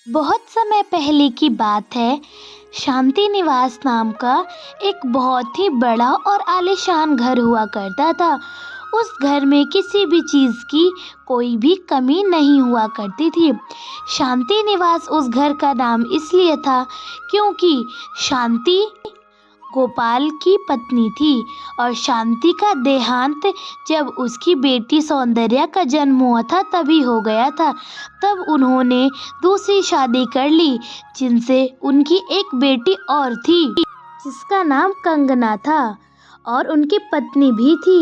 बहुत समय पहले की बात है। शांति निवास नाम का एक बहुत ही बड़ा और आलीशान घर हुआ करता था। उस घर में किसी भी चीज़ की कोई भी कमी नहीं हुआ करती थी। शांति निवास उस घर का नाम इसलिए था क्योंकि शांति गोपाल की पत्नी थी और शांति का देहांत जब उसकी बेटी सौंदर्या का जन्म हुआ था तभी हो गया था। तब उन्होंने दूसरी शादी कर ली जिनसे उनकी एक बेटी और थी जिसका नाम कंगना था और उनकी पत्नी भी थी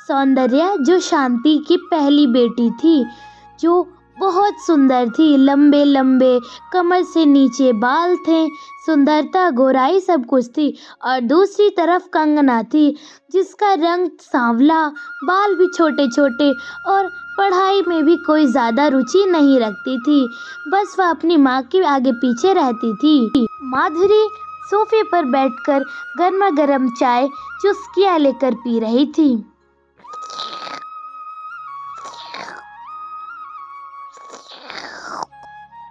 सौंदर्या, जो शांति की पहली बेटी थी, जो बहुत सुंदर थी। लंबे लंबे कमर से नीचे बाल थे, सुंदरता गोराई सब कुछ थी। और दूसरी तरफ कंगना थी जिसका रंग सांवला, बाल भी छोटे छोटे और पढ़ाई में भी कोई ज़्यादा रुचि नहीं रखती थी। बस वह अपनी माँ के आगे पीछे रहती थी। माधुरी सोफे पर बैठकर गर्मा गर्म चाय चुस्कियाँ लेकर पी रही थी।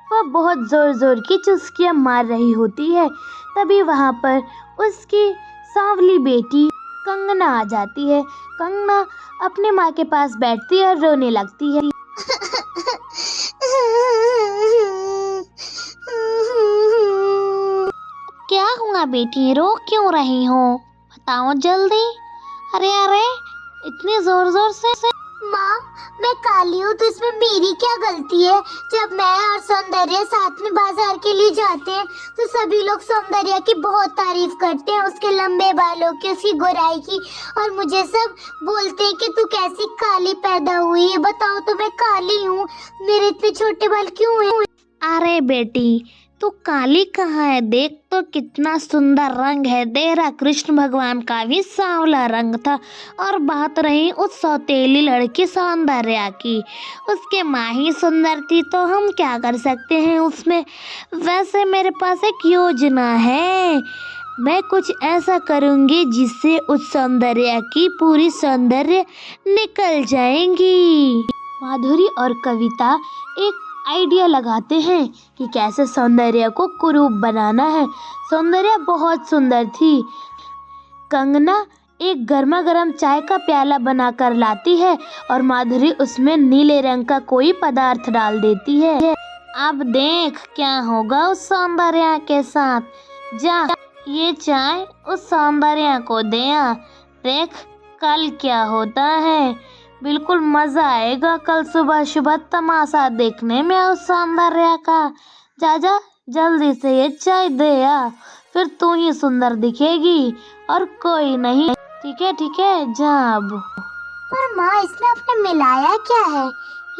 वह बहुत जोर जोर की चुस्कियां मार रही होती है। तभी वहां पर उसकी सांवली बेटी कंगना आ जाती है। कंगना अपने माँ के पास बैठती है और रोने लगती है। क्या हुआ बेटी, रो क्यों रही हो? बताओ जल्दी। अरे अरे, इतनी जोर जोर से। माँ, मैं काली हूँ तो इसमें मेरी क्या गलती है? जब मैं और सौंदर्या साथ में बाजार के लिए जाते हैं तो सभी लोग सौंदर्या की बहुत तारीफ करते हैं, उसके लंबे बालों की, उसकी गोराई की। और मुझे सब बोलते हैं कि तू कैसी काली पैदा हुई है। बताओ तो मैं काली हूँ, मेरे इतने छोटे बाल क्यों हैं? अरे बेटी, तू काली कहाँ है? देख तो कितना सुंदर रंग है। तेरा कृष्ण भगवान का भी सांवला रंग था। और बात रही उस सौतेली लड़की सौंदर्या की, उसके माँ ही सुंदर थी तो हम क्या कर सकते हैं उसमें। वैसे मेरे पास एक योजना है। मैं कुछ ऐसा करूँगी जिससे उस सौंदर्या की पूरी सौंदर्य निकल जाएंगी। माधुरी और कविता एक आइडिया लगाते हैं कि कैसे सौंदर्या को कुरूप बनाना है। सौंदर्या बहुत सुंदर थी। कंगना एक गर्मा गर्म चाय का प्याला बनाकर लाती है और माधुरी उसमें नीले रंग का कोई पदार्थ डाल देती है। अब देख क्या होगा उस सौंदर्या के साथ। जा, ये चाय उस सौंदर्या को दे आ। देख कल क्या होता है। बिल्कुल मजा आएगा कल सुबह सुबह तमाशा देखने में उस सौंदर्या का। जा जा, जल्दी से ये चाय दे आ, फिर तू ही सुंदर दिखेगी और कोई नहीं। ठीक है, जा अब। पर माँ, इसमें आपने मिलाया क्या है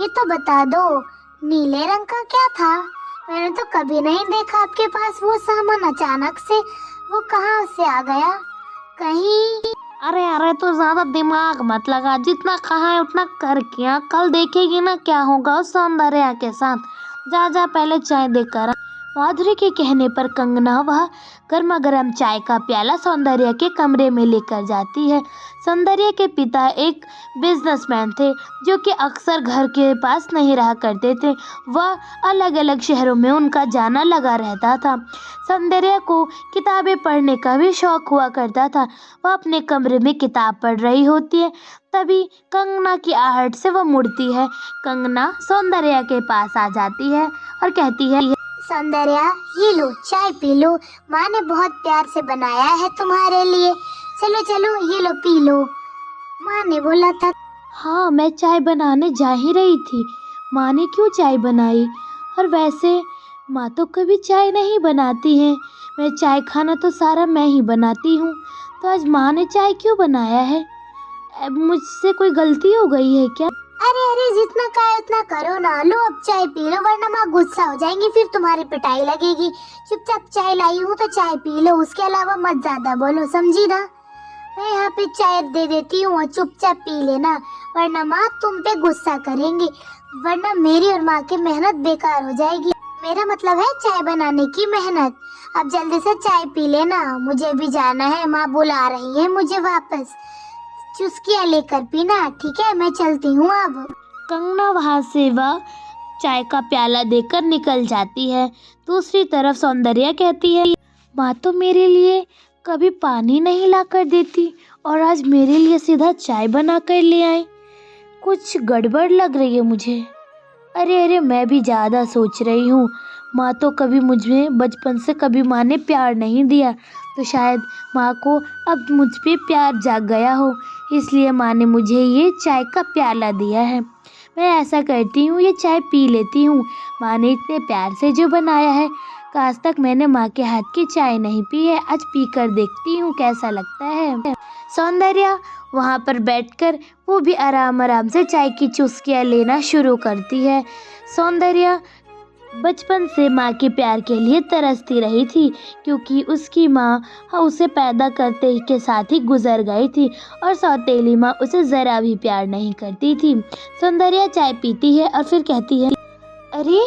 ये तो बता दो। नीले रंग का क्या था? मैंने तो कभी नहीं देखा आपके पास वो सामान। अचानक से वो कहाँ से आ गया? कहीं अरे तो ज्यादा दिमाग मत लगा, जितना कहा है उतना कर। क्या कल देखेगी ना क्या होगा उस सौंदर्या के साथ। जा जा, पहले चाय देकर आ। माधुरी के कहने पर कंगना वह गर्मा गर्म चाय का प्याला सौंदर्या के कमरे में लेकर जाती है। सौंदर्या के पिता एक बिजनेसमैन थे जो कि अक्सर घर के पास नहीं रहा करते थे। वह अलग अलग शहरों में उनका जाना लगा रहता था। सौंदर्या को किताबें पढ़ने का भी शौक हुआ करता था। वह अपने कमरे में किताब पढ़ रही होती है, तभी कंगना की आहट से वह मुड़ती है। कंगना सौंदर्या के पास आ जाती है और कहती है, सौंदर्या, ये लो चाय पी लो। माँ ने बहुत प्यार से बनाया है तुम्हारे लिए। चलो चलो, ये लो पी लो। माँ ने बोला था। हाँ, मैं चाय बनाने जा ही रही थी। माँ ने क्यों चाय बनाई? और वैसे माँ तो कभी चाय नहीं बनाती हैं। मैं चाय खाना तो सारा मैं ही बनाती हूँ, तो आज माँ ने चाय क्यों बनाया है? अब मुझसे कोई गलती हो गई है क्या? अरे अरे, जितना कहा उतना करो ना। लो अब चाय पी लो, वरना माँ गुस्सा हो जाएंगी, फिर तुम्हारी पिटाई लगेगी। चुपचाप चाय लाई हूँ तो चाय पी लो, उसके अलावा मत ज्यादा बोलो, समझी ना? मैं यहाँ पे चाय दे देती हूँ और चुपचाप पी लेना, वरना माँ तुम पे गुस्सा करेंगी, वरना मेरी और माँ की मेहनत बेकार हो जाएगी। मेरा मतलब है चाय बनाने की मेहनत। अब जल्दी से चाय पी लेना, मुझे भी जाना है, माँ बुला रही है मुझे वापस। चुस्कियाँ लेकर पीना, ठीक है? मैं चलती हूँ अब। कंगना वहाँ से वह चाय का प्याला देकर निकल जाती है। दूसरी तरफ सौंदर्या कहती है, माँ तो मेरे लिए कभी पानी नहीं ला कर देती और आज मेरे लिए सीधा चाय बना कर ले आई। कुछ गड़बड़ लग रही है मुझे। अरे अरे, मैं भी ज़्यादा सोच रही हूँ। माँ तो कभी मुझे बचपन से कभी माँ ने प्यार नहीं दिया, तो शायद माँ को अब मुझ पे प्यार जाग गया हो, इसलिए माँ ने मुझे ये चाय का प्याला दिया है। मैं ऐसा करती हूँ, ये चाय पी लेती हूँ। माँ ने इतने प्यार से जो बनाया है, आज तक मैंने माँ के हाथ की चाय नहीं पी है। आज पी कर देखती हूँ कैसा लगता है। सौंदर्या वहाँ पर बैठकर वो भी आराम आराम से चाय की चुस्कियाँ लेना शुरू करती है। सौंदर्या बचपन से माँ के प्यार के लिए तरसती रही थी, क्योंकि उसकी माँ उसे पैदा करते ही के साथ ही गुजर गई थी और सौतेली माँ उसे ज़रा भी प्यार नहीं करती थी। सौंदर्या चाय पीती है और फिर कहती है, अरे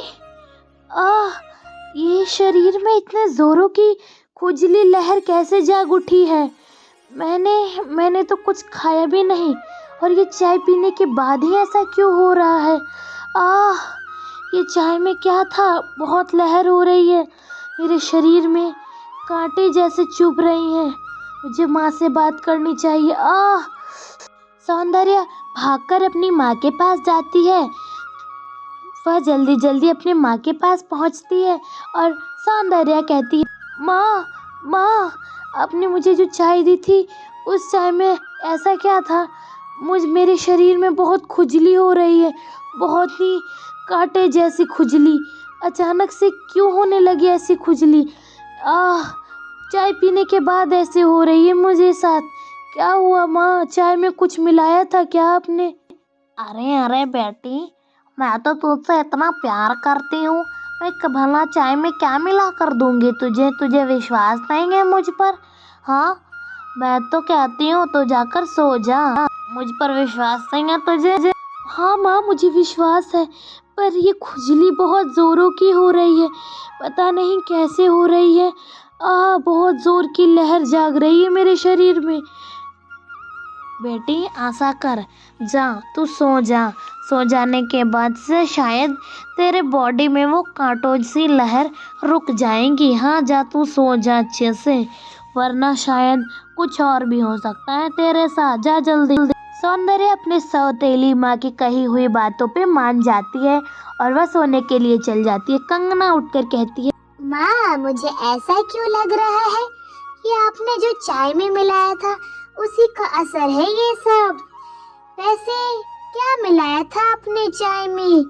ये शरीर में इतने ज़ोरों की खुजली लहर कैसे जाग उठी है। मैंने तो कुछ खाया भी नहीं और ये चाय पीने के बाद ही ऐसा क्यों हो रहा है। ये चाय में क्या था, बहुत लहर हो रही है, मेरे शरीर में कांटे जैसे चुभ रही हैं। मुझे माँ से बात करनी चाहिए। सौंदर्या भागकर अपनी माँ के पास जाती है। वह जल्दी जल्दी अपनी माँ के पास पहुँचती है और सौंदर्या कहती है, माँ आपने मुझे जो चाय दी थी, उस चाय में ऐसा क्या था। मेरे शरीर में बहुत खुजली हो रही है, बहुत ही कांटे जैसी खुजली। अचानक से क्यों होने लगी ऐसी खुजली। चाय पीने के बाद ऐसे हो रही है मुझे साथ। क्या हुआ माँ, चाय में कुछ मिलाया था क्या आपने। अरे बेटी, मैं तो तुझसे इतना प्यार करती हूँ, मैं भला चाय में क्या मिला कर दूंगी तुझे विश्वास नहीं है मुझ पर। हाँ, मैं तो कहती हूँ तो जाकर सो जा, मुझ पर विश्वास नहीं है तुझे। हाँ माँ, मुझे विश्वास है, पर ये खुजली बहुत ज़ोरों की हो रही है, पता नहीं कैसे हो रही है। बहुत ज़ोर की लहर जाग रही है मेरे शरीर में। बेटी ऐसा कर, जा तू सो जा। सो जाने के बाद से शायद तेरे बॉडी में वो कांटों सी लहर रुक जाएंगी। हाँ, जा तू सो जा अच्छे से, वरना शायद कुछ और भी हो सकता है तेरे साथ। जा जल्दी। सौंदर्या अपने सौतेली माँ की कही हुई बातों पे मान जाती है और वह सोने के लिए चल जाती है। कंगना उठकर कहती है, माँ मुझे ऐसा क्यों लग रहा है कि आपने जो चाय में मिलाया था उसी का असर है ये सब। वैसे क्या मिलाया था आपने चाय में,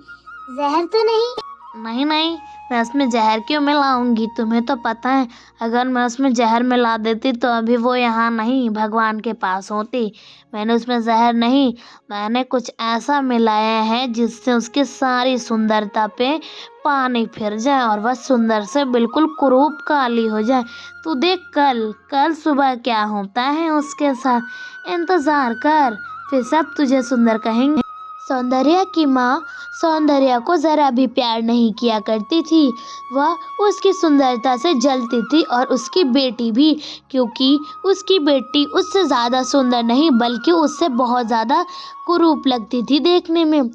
जहर तो नहीं। नहीं, मैं उसमें जहर क्यों मिलाऊंगी, तुम्हें तो पता है अगर मैं उसमें जहर मिला देती तो अभी वो यहाँ नहीं, भगवान के पास होती। मैंने उसमें जहर नहीं, मैंने कुछ ऐसा मिलाया है जिससे उसकी सारी सुंदरता पे पानी फिर जाए और वह सुंदर से बिल्कुल कुरूप काली हो जाए। तू देख कल सुबह क्या होता है उसके साथ, इंतज़ार कर, फिर सब तुझे सुंदर कहेंगे। सौंदर्या की माँ सौंदर्या को ज़रा भी प्यार नहीं किया करती थी। वह उसकी सुंदरता से जलती थी और उसकी बेटी भी, क्योंकि उसकी बेटी उससे ज़्यादा सुंदर नहीं बल्कि उससे बहुत ज़्यादा कुरूप लगती थी देखने में।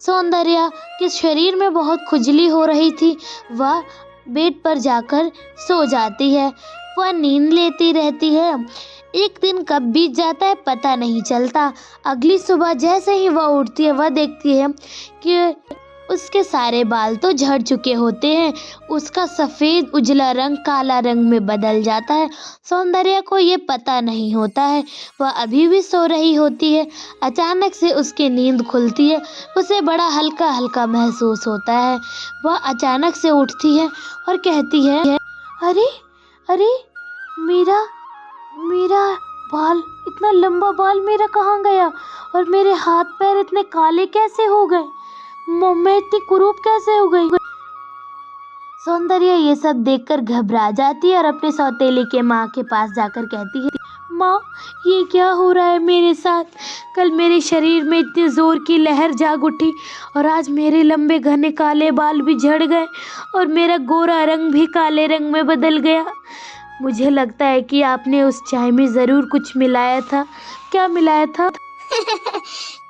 सौंदर्या के शरीर में बहुत खुजली हो रही थी। वह बेड पर जाकर सो जाती है। वह नींद लेती रहती है। एक दिन कब बीत जाता है पता नहीं चलता। अगली सुबह जैसे ही वह उठती है, वह देखती है कि उसके सारे बाल तो झड़ चुके होते हैं। उसका सफ़ेद उजला रंग काला रंग में बदल जाता है। सौंदर्या को ये पता नहीं होता है, वह अभी भी सो रही होती है। अचानक से उसकी नींद खुलती है। उसे बड़ा हल्का हल्का महसूस होता है। वह अचानक से उठती है और कहती है, अरे अरे, मेरा बाल, इतना लंबा बाल मेरा कहाँ गया और मेरे हाथ पैर इतने काले कैसे हो गए, मैं इतनी कुरूप कैसे हो गई। सौंदर्या ये सब देखकर घबरा जाती है और अपने सौतेली के माँ के पास जाकर कहती है, माँ ये क्या हो रहा है मेरे साथ। कल मेरे शरीर में इतनी ज़ोर की लहर जाग उठी और आज मेरे लंबे घने काले बाल भी झड़ गए और मेरा गोरा रंग भी काले रंग में बदल गया। मुझे लगता है कि आपने उस चाय में ज़रूर कुछ मिलाया था। क्या मिलाया था?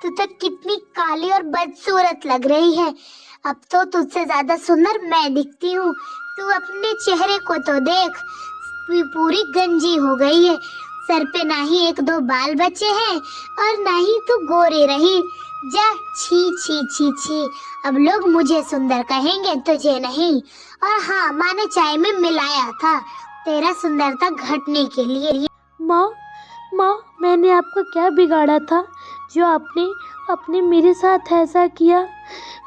तू तो कितनी काली और बदसूरत लग रही है। अब तो तुझसे ज्यादा सुंदर मैं दिखती हूँ। तू अपने चेहरे को तो देख, पूरी गंजी हो गई है। सर पे ना ही एक दो बाल बचे हैं और ना ही तू गोरी रही। जा, छी छी छी छी। अब लोग मुझे सुंदर कहेंगे, तुझे नहीं। और हाँ, माँ ने चाय में मिलाया था तेरा सुंदरता घटने के लिए। माँ, मैंने आपका क्या बिगाड़ा था जो आपने मेरे साथ ऐसा किया?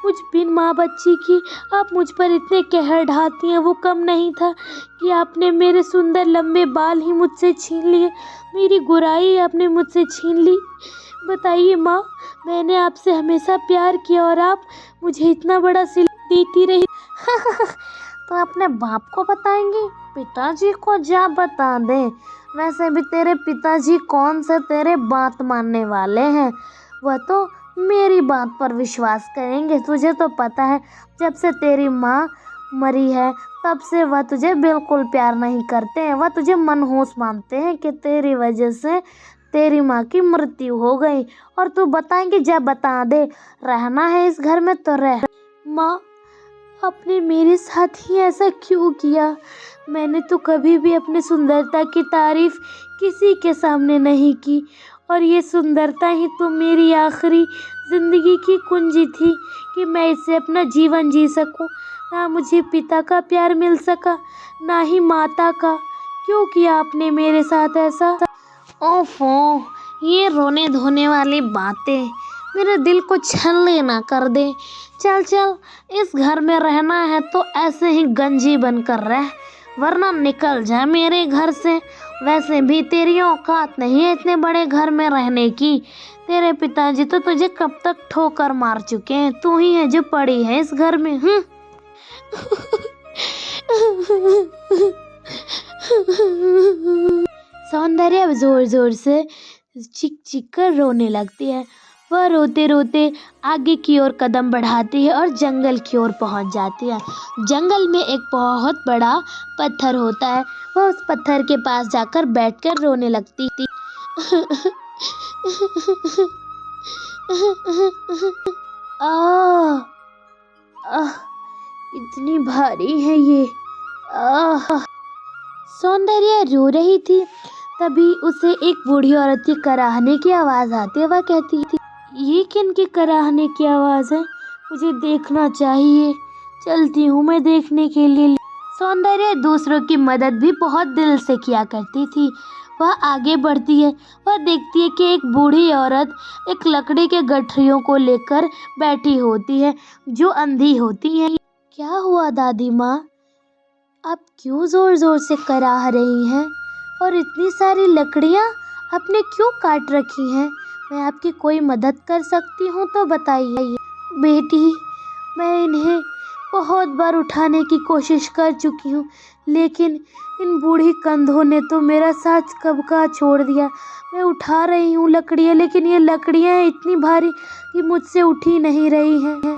मुझ बिन माँ बच्ची की आप मुझ पर इतने कहर ढाती हैं। वो कम नहीं था कि आपने मेरे सुंदर लंबे बाल ही मुझसे छीन लिए, मेरी गोराई आपने मुझसे छीन ली। बताइए माँ, मैंने आपसे हमेशा प्यार किया और आप मुझे इतना बड़ा सिला देती रही। तो अपने बाप को बताएंगी? पिताजी को जा बता दे। वैसे भी तेरे पिताजी कौन से तेरे बात मानने वाले हैं, वह तो मेरी बात पर विश्वास करेंगे। तुझे तो पता है, जब से तेरी माँ मरी है तब से वह तुझे बिल्कुल प्यार नहीं करते हैं। वह तुझे मनहूस मानते हैं कि तेरी वजह से तेरी माँ की मृत्यु हो गई। और तू बताएंगी? जब बता दे, रहना है इस घर में तो रह। माँ, आपने मेरे साथ ही ऐसा क्यों किया? मैंने तो कभी भी अपनी सुंदरता की तारीफ किसी के सामने नहीं की, और ये सुंदरता ही तो मेरी आखिरी ज़िंदगी की कुंजी थी कि मैं इससे अपना जीवन जी सकूं। ना मुझे पिता का प्यार मिल सका, ना ही माता का। क्यों किया आपने मेरे साथ ऐसा? ओफो, ये रोने धोने वाली बातें मेरे दिल को छलनी ना कर दे। चल चल, इस घर में रहना है तो ऐसे ही गंजी बनकर रह, वरना निकल जा मेरे घर से। वैसे भी तेरी औकात नहीं है इतने बड़े घर में रहने की। तेरे पिताजी तो तुझे कब तक ठोकर मार चुके हैं, तू ही है जो पड़ी है इस घर में। सौंदर्या जोर जोर से चिक चिक कर रोने लगती है। वह रोते रोते आगे की ओर कदम बढ़ाती है और जंगल की ओर पहुंच जाती है। जंगल में एक बहुत बड़ा पत्थर होता है। वह उस पत्थर के पास जाकर बैठकर रोने लगती थी। आह, आह, इतनी भारी है ये। आह। सौंदर्या रो रही थी, तभी उसे एक बूढ़ी औरत की कराहने की आवाज़ आती है। वह कहती थी, ये किन की कराहने की आवाज़ है? मुझे देखना चाहिए। चलती हूँ मैं देखने के लिए। सौंदर्या दूसरों की मदद भी बहुत दिल से किया करती थी। वह आगे बढ़ती है। वह देखती है कि एक बूढ़ी औरत एक लकड़ी के गठरियों को लेकर बैठी होती है, जो अंधी होती है। क्या हुआ दादी माँ? आप क्यों ज़ोर ज़ोर से कराह रही हैं? और इतनी सारी लकड़ियाँ आपने क्यों काट रखी हैं? मैं आपकी कोई मदद कर सकती हूँ तो बताइए। बेटी, मैं इन्हें बहुत बार उठाने की कोशिश कर चुकी हूँ, लेकिन इन बूढ़ी कंधों ने तो मेरा साथ कब का छोड़ दिया। मैं उठा रही हूँ लकड़ियाँ, लेकिन ये लकड़ियाँ इतनी भारी कि मुझसे उठी नहीं रही हैं।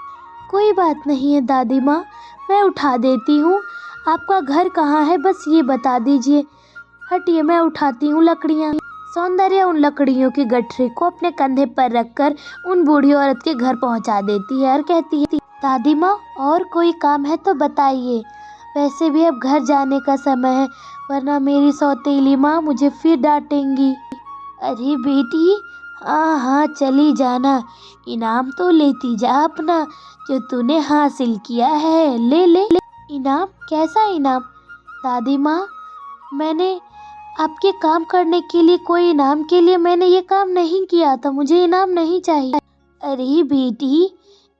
कोई बात नहीं है दादी माँ, मैं उठा देती हूँ। आपका घर कहाँ है, बस ये बता दीजिए। हटिए, मैं उठाती हूँ लकड़ियाँ। सौंदर्या उन लकड़ियों की गठरी को अपने कंधे पर रखकर उन बूढ़ी औरत के घर पहुँचा देती है और कहती है, दादी माँ, और कोई काम है तो बताइए। वैसे भी अब घर जाने का समय है, वरना मेरी सौतेली माँ मुझे फिर डांटेंगी। अरे बेटी, हाँ हाँ, चली जाना। इनाम तो लेती जा अपना, जो तूने हासिल किया है। ले ले ले। इनाम? कैसा इनाम? दादी माँ, मैंने आपके काम करने के लिए, कोई इनाम के लिए मैंने ये काम नहीं किया था। मुझे इनाम नहीं चाहिए। अरे बेटी,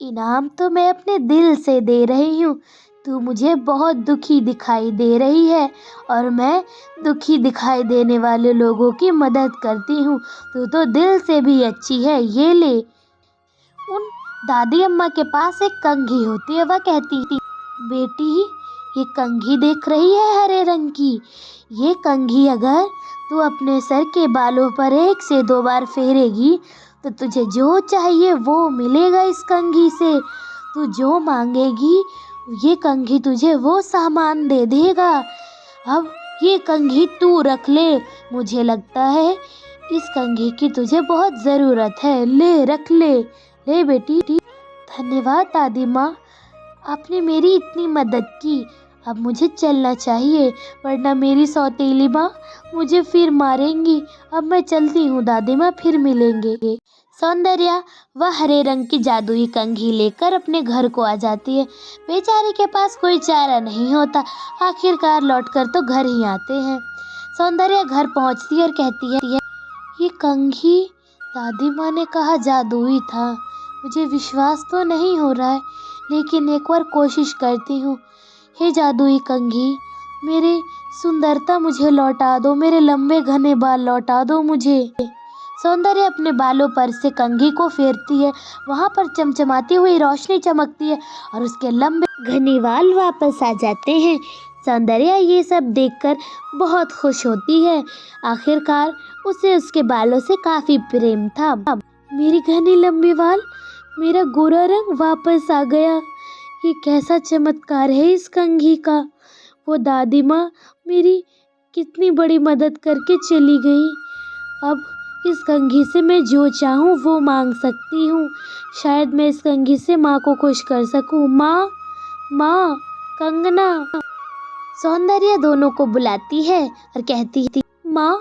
इनाम तो मैं अपने दिल से दे रही हूँ। तू मुझे बहुत दुखी दिखाई दे रही है और मैं दुखी दिखाई देने वाले लोगों की मदद करती हूँ। तू तो दिल से भी अच्छी है। ये ले। उन दादी अम्मा के पास एक कंघी होती है। वह कहती थी, बेटी, ये कंघी देख रही है हरे रंग की? ये कंघी अगर तू अपने सर के बालों पर 1 से 2 बार फेरेगी तो तुझे जो चाहिए वो मिलेगा इस कंघी से। तू जो मांगेगी ये कंघी तुझे वो सामान दे देगा। अब ये कंघी तू रख ले। मुझे लगता है इस कंघी की तुझे बहुत ज़रूरत है। ले, रख ले। ले बेटी। धन्यवाद दादी माँ, आपने मेरी इतनी मदद की, अब मुझे चलना चाहिए, वरना मेरी सौतेली माँ मुझे फिर मारेंगी। अब मैं चलती हूँ दादी माँ, फिर मिलेंगे। सौंदर्या वह हरे रंग की जादुई कंघी लेकर अपने घर को आ जाती है। बेचारी के पास कोई चारा नहीं होता, आखिरकार लौटकर तो घर ही आते हैं। सौंदर्या घर पहुँचती है और कहती है, ये कंघी दादी माँ ने कहा जादुई था, मुझे विश्वास तो नहीं हो रहा है, लेकिन एक बार कोशिश करती हूँ। हे जादुई कंघी, मेरी सुंदरता मुझे लौटा दो, मेरे लंबे घने बाल लौटा दो मुझे। सौंदर्य अपने बालों पर से कंघी को फेरती है, वहाँ पर चमचमाती हुई रोशनी चमकती है और उसके लंबे घने बाल वापस आ जाते हैं। सौंदर्या ये सब देखकर बहुत खुश होती है, आखिरकार उसे उसके बालों से काफ़ी प्रेम था। मेरी घनी लंबी बाल, मेरा गोरा रंग वापस आ गया, ये कैसा चमत्कार है इस कंघी का। वो दादी माँ मेरी कितनी बड़ी मदद करके चली गई, अब इस कंघी से मैं जो चाहूँ वो मांग सकती हूँ। शायद मैं इस कंघी से माँ को खुश कर सकूँ। माँ, माँ, कंगना। सौंदर्या दोनों को बुलाती है और कहती है, माँ,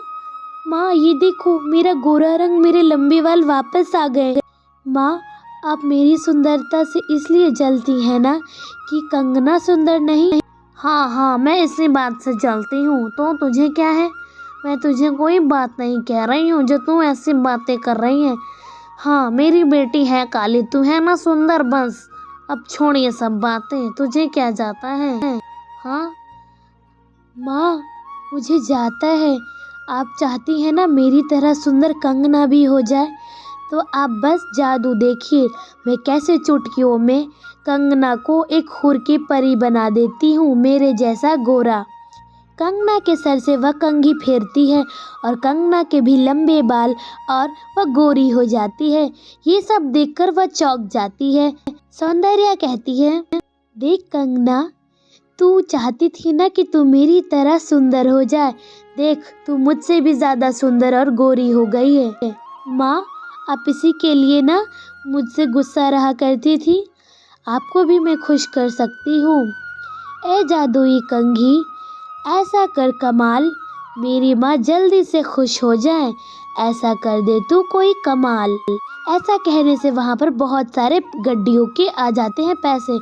माँ ये देखो, मेरा गोरा रंग, मेरे लंबे बाल वापस आ गए। माँ, आप मेरी सुंदरता से इसलिए जलती हैं ना कि कंगना सुंदर नहीं? हाँ हाँ, मैं इसी बात से जलती हूँ, तो तुझे क्या है? मैं तुझे कोई बात नहीं कह रही हूँ जो तू ऐसी बातें कर रही है। हाँ, मेरी बेटी है काली, तू है ना सुंदर, बस अब छोड़ ये सब बातें, तुझे क्या जाता है? हाँ माँ, मुझे जाता है। आप चाहती हैं ना मेरी तरह सुंदर कंगना भी हो जाए, तो आप बस जादू देखिए, मैं कैसे चुटकियों में कंगना को एक हुर की परी बना देती हूँ, मेरे जैसा गोरा। कंगना के सर से वह कंघी फेरती है और कंगना के भी लंबे बाल और वह गोरी हो जाती है। ये सब देखकर वह चौंक जाती है। सौंदर्या कहती है, देख कंगना, तू चाहती थी ना कि तू मेरी तरह सुंदर हो जाए, देख तू मुझसे भी ज़्यादा सुंदर और गोरी हो गई है। माँ, आप इसी के लिए ना मुझसे गुस्सा रहा करती थी, आपको भी मैं खुश कर सकती हूँ। ए जादुई कंघी, ऐसा कर कमाल, मेरी माँ जल्दी से खुश हो जाए, ऐसा कर दे तू कोई कमाल। ऐसा कहने से वहाँ पर बहुत सारे गड्डियों के आ जाते हैं पैसे।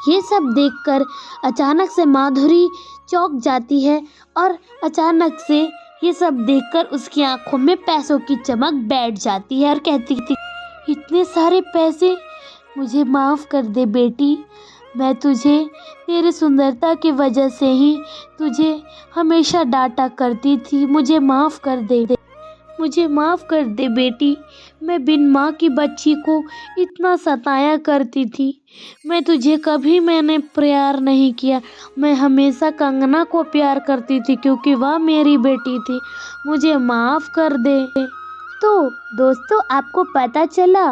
ये सब देखकर अचानक से माधुरी चौंक जाती है और अचानक से ये सब देखकर उसकी आंखों में पैसों की चमक बैठ जाती है और कहती थी, इतने सारे पैसे, मुझे माफ़ कर दे बेटी, मैं तुझे तेरी सुंदरता की वजह से ही तुझे हमेशा डांटा करती थी, मुझे माफ़ कर दे, मुझे माफ़ कर दे बेटी, मैं बिन माँ की बच्ची को इतना सताया करती थी, मैं तुझे कभी मैंने प्यार नहीं किया, मैं हमेशा कंगना को प्यार करती थी क्योंकि वह मेरी बेटी थी, मुझे माफ़ कर दे। तो दोस्तों, आपको पता चला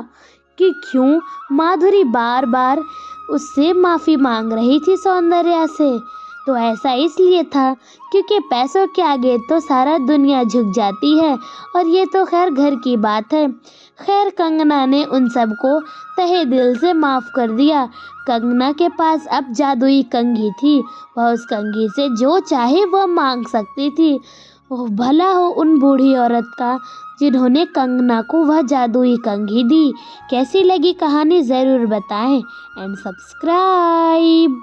कि क्यों माधुरी बार बार उससे माफ़ी मांग रही थी सौंदर्या से। तो ऐसा इसलिए था क्योंकि पैसों के आगे तो सारा दुनिया झुक जाती है और ये तो खैर घर की बात है। खैर कंगना ने उन सबको तहे दिल से माफ़ कर दिया। कंगना के पास अब जादुई कंघी थी, वह उस कंघी से जो चाहे वह मांग सकती थी। ओह भला हो उन बूढ़ी औरत का जिन्होंने कंगना को वह जादुई कंघी दी। कैसी लगी कहानी ज़रूर बताएं एंड सब्सक्राइब।